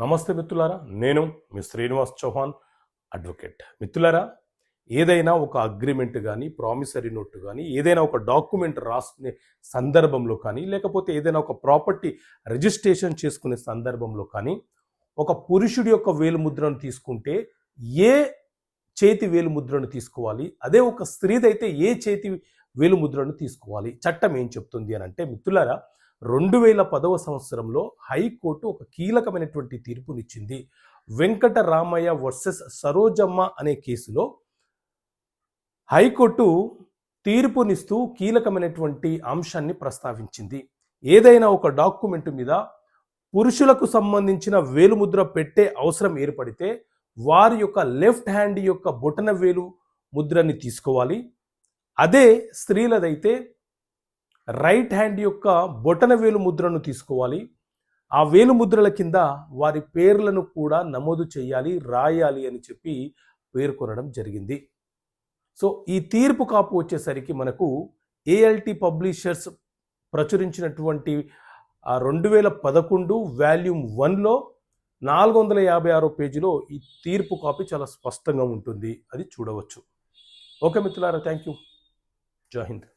నమస్తే మిత్రులారా, నేను మీ శ్రీనివాస్ చౌహాన్ అడ్వకేట్. మిత్రులారా, ఏదైనా ఒక అగ్రిమెంట్ కానీ, ప్రామిసరీ నోట్ కానీ, ఏదైనా ఒక డాక్యుమెంట్ రాసుకునే సందర్భంలో కానీ, లేకపోతే ఏదైనా ఒక ప్రాపర్టీ రిజిస్ట్రేషన్ చేసుకునే సందర్భంలో కానీ, ఒక పురుషుడి యొక్క వేలిముద్రను తీసుకుంటే ఏ చేతి వేలిముద్రను తీసుకోవాలి, అదే ఒక స్త్రీదైతే ఏ చేతి వేలిముద్రను తీసుకోవాలి, చట్టం ఏం చెప్తుంది అని అంటే మిత్రులారా, 2010వ సంవత్సరంలో హైకోర్టు ఒక కీలకమైనటువంటి తీర్పునిచ్చింది. వెంకటరామయ్య వర్సెస్ సరోజమ్మ అనే కేసులో హైకోర్టు తీర్పునిస్తూ కీలకమైనటువంటి అంశాన్ని ప్రస్తావించింది. ఏదైనా ఒక డాక్యుమెంట్ మీద పురుషులకు సంబంధించిన వేలుముద్ర పెట్టే అవసరం ఏర్పడితే వారి యొక్క లెఫ్ట్ హ్యాండ్ యొక్క బొటన వేలు ముద్రని తీసుకోవాలి. అదే స్త్రీలదైతే రైట్ హ్యాండ్ యొక్క బొటన వేలు ముద్రను తీసుకోవాలి. ఆ వేలు ముద్రల కింద వారి పేర్లను కూడా నమోదు చేయాలి, రాయాలి అని చెప్పి పేర్కొనడం జరిగింది. సో ఈ తీర్పు కాపు వచ్చేసరికి మనకు ఏఎల్టీ పబ్లిషర్స్ ప్రచురించినటువంటి 2011 వాల్యూమ్ 1లో 456 పేజీలో ఈ తీర్పు కాపీ చాలా స్పష్టంగా ఉంటుంది, అది చూడవచ్చు. ఓకే మిత్రులారా, థ్యాంక్ యూ. జై హింద్.